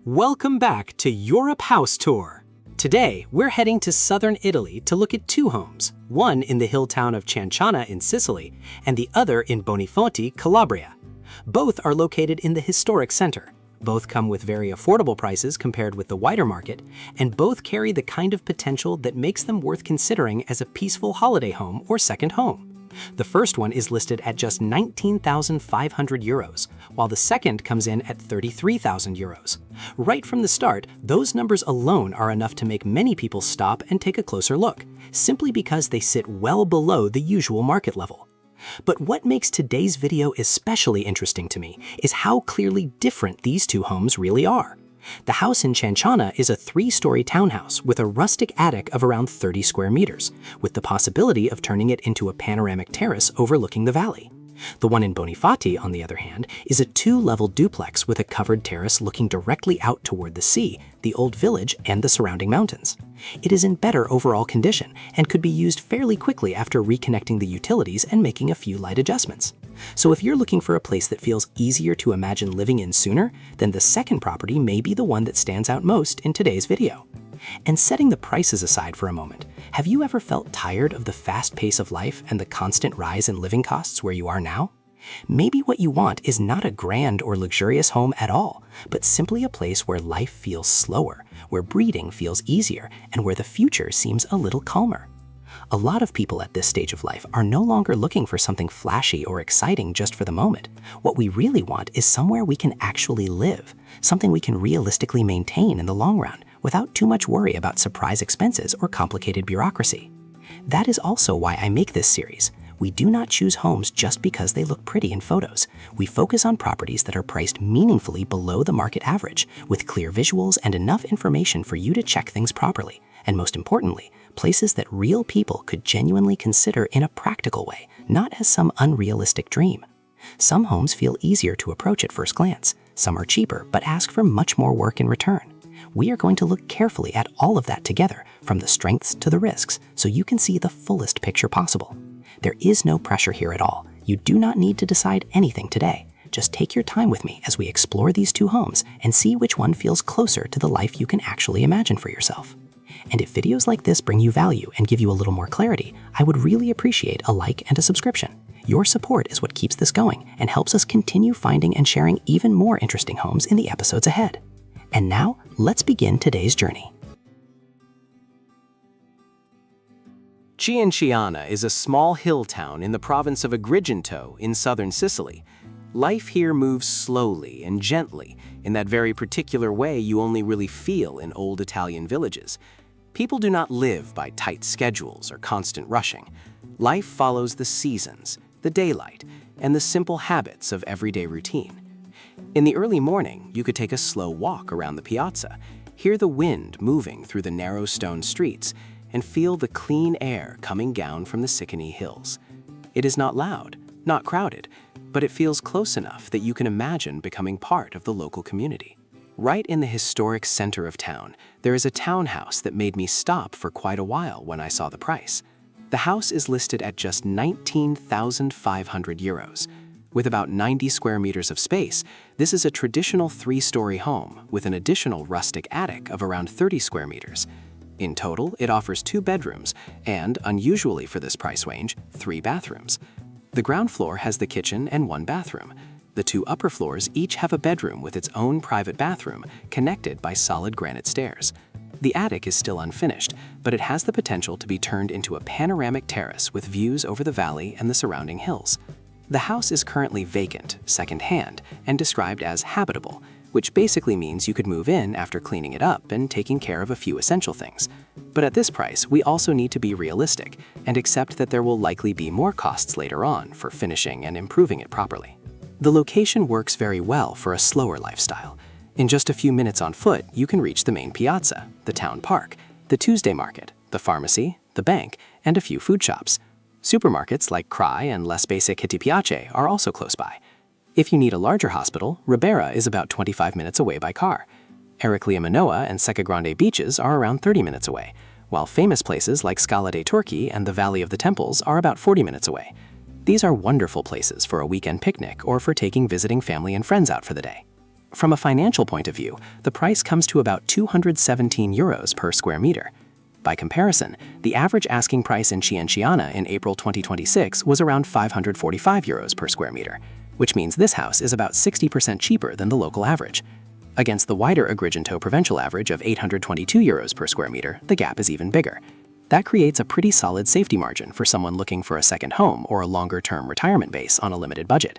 Welcome back to Europe House Tour. Today, we're heading to southern Italy to look at two homes, one in the hill town of Cianciana in Sicily and the other in Bonifati, Calabria. Both are located in the historic center. Both come with very affordable prices compared with the wider market, and both carry the kind of potential that makes them worth considering as a peaceful holiday home or second home. The first one is listed at just 19,500 euros, while the second comes in at 33,000 euros. Right from the start, those numbers alone are enough to make many people stop and take a closer look, simply because they sit well below the usual market level. But what makes today's video especially interesting to me is how clearly different these two homes really are. The house in Cianciana is a 3-story townhouse with a rustic attic of around 30 square meters, with the possibility of turning it into a panoramic terrace overlooking the valley. The one in Bonifati, on the other hand, is a 2-level duplex with a covered terrace looking directly out toward the sea, the old village, and the surrounding mountains. It is in better overall condition and could be used fairly quickly after reconnecting the utilities and making a few light adjustments. So if you're looking for a place that feels easier to imagine living in sooner, then the second property may be the one that stands out most in today's video. And setting the prices aside for a moment, have you ever felt tired of the fast pace of life and the constant rise in living costs where you are now? Maybe what you want is not a grand or luxurious home at all, but simply a place where life feels slower, where breathing feels easier, and where the future seems a little calmer. A lot of people at this stage of life are no longer looking for something flashy or exciting just for the moment. What we really want is somewhere we can actually live, something we can realistically maintain in the long run, without too much worry about surprise expenses or complicated bureaucracy. That is also why I make this series. We do not choose homes just because they look pretty in photos. We focus on properties that are priced meaningfully below the market average, with clear visuals and enough information for you to check things properly. And most importantly, places that real people could genuinely consider in a practical way, not as some unrealistic dream. Some homes feel easier to approach at first glance. Some are cheaper, but ask for much more work in return. We are going to look carefully at all of that together, from the strengths to the risks, so you can see the fullest picture possible. There is no pressure here at all. You do not need to decide anything today. Just take your time with me as we explore these two homes and see which one feels closer to the life you can actually imagine for yourself. And if videos like this bring you value and give you a little more clarity, I would really appreciate a like and a subscription. Your support is what keeps this going and helps us continue finding and sharing even more interesting homes in the episodes ahead. And now, let's begin today's journey. Cianciana is a small hill town in the province of Agrigento in southern Sicily. Life here moves slowly and gently, in that very particular way you only really feel in old Italian villages. People do not live by tight schedules or constant rushing. Life follows the seasons, the daylight, and the simple habits of everyday routine. In the early morning, you could take a slow walk around the piazza, hear the wind moving through the narrow stone streets, and feel the clean air coming down from the Sicily hills. It is not loud, not crowded, but it feels close enough that you can imagine becoming part of the local community. Right in the historic center of town, there is a townhouse that made me stop for quite a while when I saw the price. The house is listed at just 19,500 euros. With about 90 square meters of space, this is a traditional 3-story home with an additional rustic attic of around 30 square meters. In total, it offers 2 bedrooms and, unusually for this price range, 3 bathrooms. The ground floor has the kitchen and 1 bathroom. The 2 upper floors each have a bedroom with its own private bathroom, connected by solid granite stairs. The attic is still unfinished, but it has the potential to be turned into a panoramic terrace with views over the valley and the surrounding hills. The house is currently vacant, second-hand, and described as habitable, which basically means you could move in after cleaning it up and taking care of a few essential things. But at this price, we also need to be realistic and accept that there will likely be more costs later on for finishing and improving it properly. The location works very well for a slower lifestyle. In just a few minutes on foot, you can reach the main piazza, the town park, the Tuesday market, the pharmacy, the bank, and a few food shops. Supermarkets like Cry and Less Basic Hitti Piace are also close by. If you need a larger hospital, Ribera is about 25 minutes away by car. Ericlia Manoa and Secca Grande beaches are around 30 minutes away, while famous places like Scala dei Turchi and the Valley of the Temples are about 40 minutes away. These are wonderful places for a weekend picnic or for taking visiting family and friends out for the day. From a financial point of view, the price comes to about 217 euros per square meter. By comparison, the average asking price in Cianciana in April 2026 was around 545 euros per square meter, which means this house is about 60% cheaper than the local average. Against the wider Agrigento provincial average of 822 euros per square meter, the gap is even bigger. That creates a pretty solid safety margin for someone looking for a second home or a longer-term retirement base on a limited budget.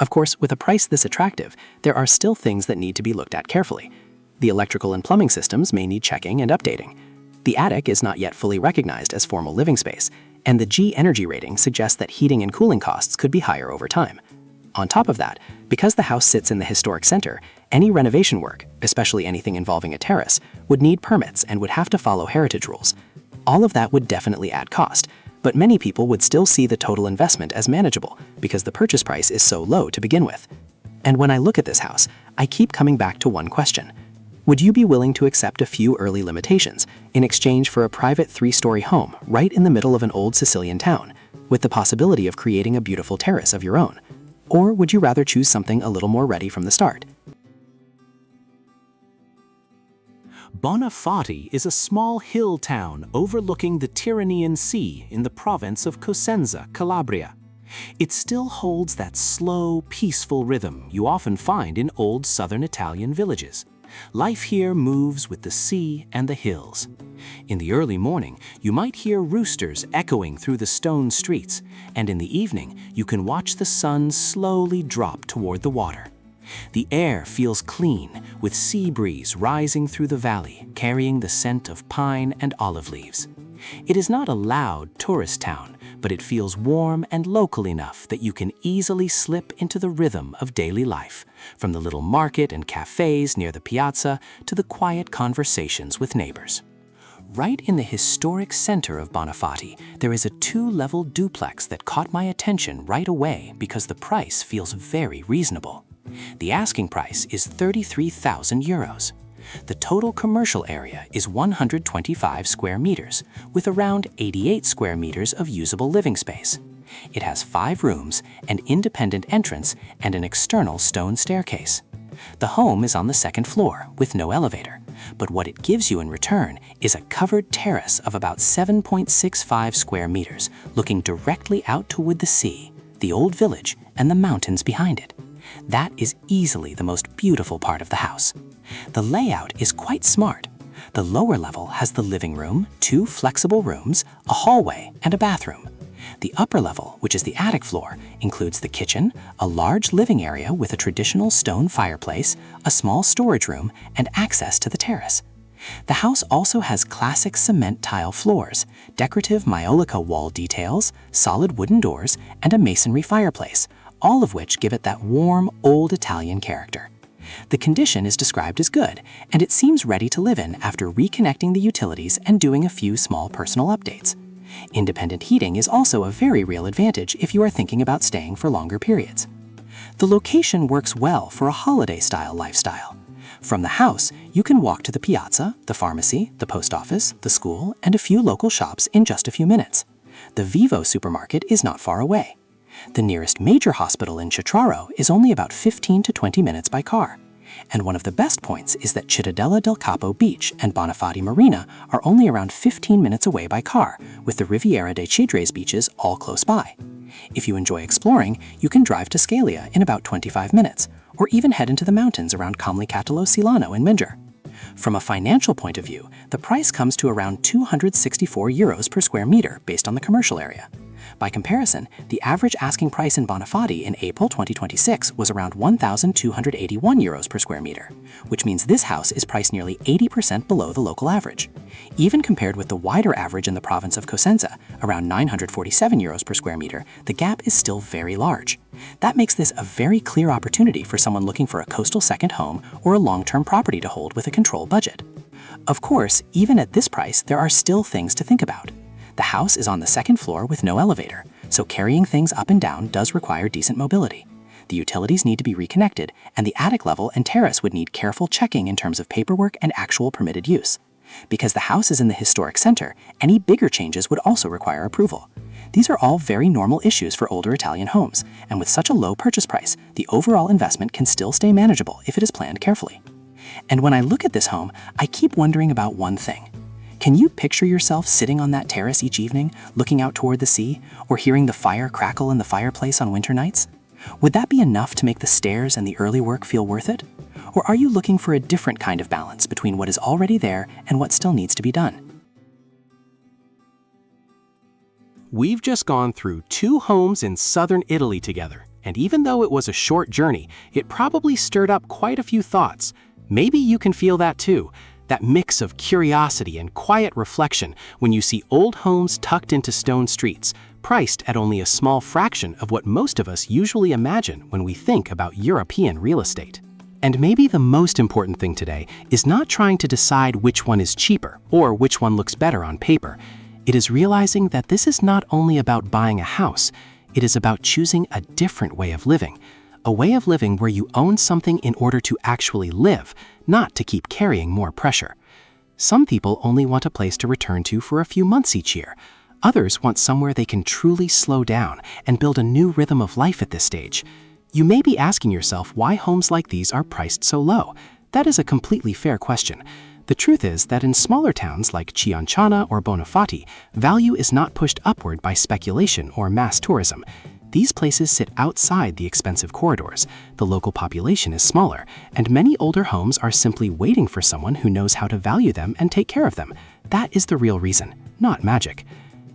Of course, with a price this attractive, there are still things that need to be looked at carefully. The electrical and plumbing systems may need checking and updating. The attic is not yet fully recognized as formal living space, and the G energy rating suggests that heating and cooling costs could be higher over time. On top of that, because the house sits in the historic center, any renovation work, especially anything involving a terrace, would need permits and would have to follow heritage rules. All of that would definitely add cost, but many people would still see the total investment as manageable because the purchase price is so low to begin with. And when I look at this house, I keep coming back to one question. Would you be willing to accept a few early limitations in exchange for a private 3-story home right in the middle of an old Sicilian town, with the possibility of creating a beautiful terrace of your own? Or would you rather choose something a little more ready from the start? Bonifati is a small hill town overlooking the Tyrrhenian Sea in the province of Cosenza, Calabria. It still holds that slow, peaceful rhythm you often find in old southern Italian villages. Life here moves with the sea and the hills. In the early morning, you might hear roosters echoing through the stone streets, and in the evening, you can watch the sun slowly drop toward the water. The air feels clean, with sea breeze rising through the valley, carrying the scent of pine and olive leaves. It is not a loud tourist town, but it feels warm and local enough that you can easily slip into the rhythm of daily life, from the little market and cafes near the piazza to the quiet conversations with neighbors. Right in the historic center of Bonifati, there is a 2-level duplex that caught my attention right away because the price feels very reasonable. The asking price is 33,000 euros. The total commercial area is 125 square meters, with around 88 square meters of usable living space. It has 5 rooms, an independent entrance, and an external stone staircase. The home is on the 2nd floor, with no elevator, but what it gives you in return is a covered terrace of about 7.65 square meters, looking directly out toward the sea, the old village, and the mountains behind it. That is easily the most beautiful part of the house. The layout is quite smart. The lower level has the living room, 2 flexible rooms, a hallway, and a bathroom. The upper level, which is the attic floor, includes the kitchen, a large living area with a traditional stone fireplace, a small storage room, and access to the terrace. The house also has classic cement tile floors, decorative maiolica wall details, solid wooden doors, and a masonry fireplace, all of which give it that warm, old Italian character. The condition is described as good, and it seems ready to live in after reconnecting the utilities and doing a few small personal updates. Independent heating is also a very real advantage if you are thinking about staying for longer periods. The location works well for a holiday-style lifestyle. From the house, you can walk to the piazza, the pharmacy, the post office, the school, and a few local shops in just a few minutes. The Vivo supermarket is not far away. The nearest major hospital in Cetraro is only about 15 to 20 minutes by car. And one of the best points is that Cittadella del Capo Beach and Bonifati Marina are only around 15 minutes away by car, with the Riviera dei Cedres beaches all close by. If you enjoy exploring, you can drive to Scalia in about 25 minutes, or even head into the mountains around Comlicatolo Silano in Minger. From a financial point of view, the price comes to around 264 euros per square meter based on the commercial area. By comparison, the average asking price in Bonifati in April 2026 was around 1,281 euros per square meter, which means this house is priced nearly 80% below the local average. Even compared with the wider average in the province of Cosenza, around 947 euros per square meter, the gap is still very large. That makes this a very clear opportunity for someone looking for a coastal second home or a long-term property to hold with a controlled budget. Of course, even at this price, there are still things to think about. The house is on the 2nd floor with no elevator, so carrying things up and down does require decent mobility. The utilities need to be reconnected, and the attic level and terrace would need careful checking in terms of paperwork and actual permitted use. Because the house is in the historic center, any bigger changes would also require approval. These are all very normal issues for older Italian homes, and with such a low purchase price, the overall investment can still stay manageable if it is planned carefully. And when I look at this home, I keep wondering about one thing. Can you picture yourself sitting on that terrace each evening, looking out toward the sea, or hearing the fire crackle in the fireplace on winter nights? Would that be enough to make the stairs and the early work feel worth it? Or are you looking for a different kind of balance between what is already there and what still needs to be done? We've just gone through 2 homes in southern Italy together, and even though it was a short journey, it probably stirred up quite a few thoughts. Maybe you can feel that too, that mix of curiosity and quiet reflection when you see old homes tucked into stone streets, priced at only a small fraction of what most of us usually imagine when we think about European real estate. And maybe the most important thing today is not trying to decide which one is cheaper or which one looks better on paper. It is realizing that this is not only about buying a house, it is about choosing a different way of living. A way of living where you own something in order to actually live, not to keep carrying more pressure. Some people only want a place to return to for a few months each year. Others want somewhere they can truly slow down and build a new rhythm of life at this stage. You may be asking yourself why homes like these are priced so low. That is a completely fair question. The truth is that in smaller towns like Cianciana or Bonifati, value is not pushed upward by speculation or mass tourism. These places sit outside the expensive corridors, the local population is smaller, and many older homes are simply waiting for someone who knows how to value them and take care of them. That is the real reason, not magic.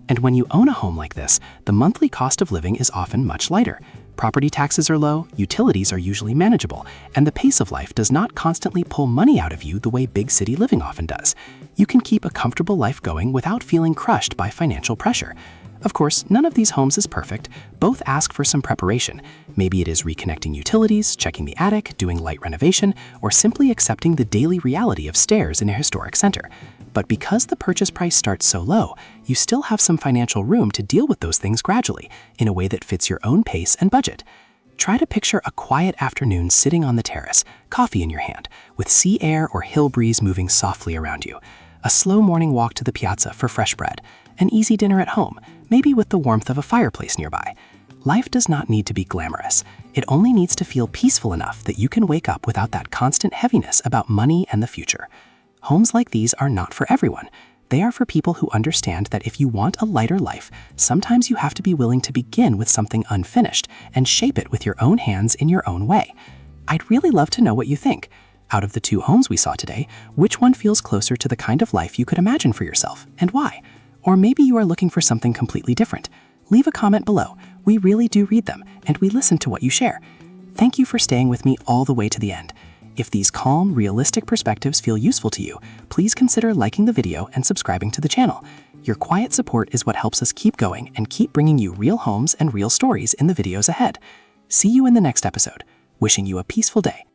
And when you own a home like this, the monthly cost of living is often much lighter. Property taxes are low, utilities are usually manageable, and the pace of life does not constantly pull money out of you the way big city living often does. You can keep a comfortable life going without feeling crushed by financial pressure. Of course, none of these homes is perfect. Both ask for some preparation. Maybe it is reconnecting utilities, checking the attic, doing light renovation, or simply accepting the daily reality of stairs in a historic center. But because the purchase price starts so low, you still have some financial room to deal with those things gradually, in a way that fits your own pace and budget. Try to picture a quiet afternoon sitting on the terrace, coffee in your hand, with sea air or hill breeze moving softly around you. A slow morning walk to the piazza for fresh bread. An easy dinner at home, maybe with the warmth of a fireplace nearby. Life does not need to be glamorous. It only needs to feel peaceful enough that you can wake up without that constant heaviness about money and the future. Homes like these are not for everyone. They are for people who understand that if you want a lighter life, sometimes you have to be willing to begin with something unfinished and shape it with your own hands in your own way. I'd really love to know what you think. Out of the 2 homes we saw today, which one feels closer to the kind of life you could imagine for yourself, and why? Or maybe you are looking for something completely different. Leave a comment below. We really do read them, and we listen to what you share. Thank you for staying with me all the way to the end. If these calm, realistic perspectives feel useful to you, please consider liking the video and subscribing to the channel. Your quiet support is what helps us keep going and keep bringing you real homes and real stories in the videos ahead. See you in the next episode. Wishing you a peaceful day.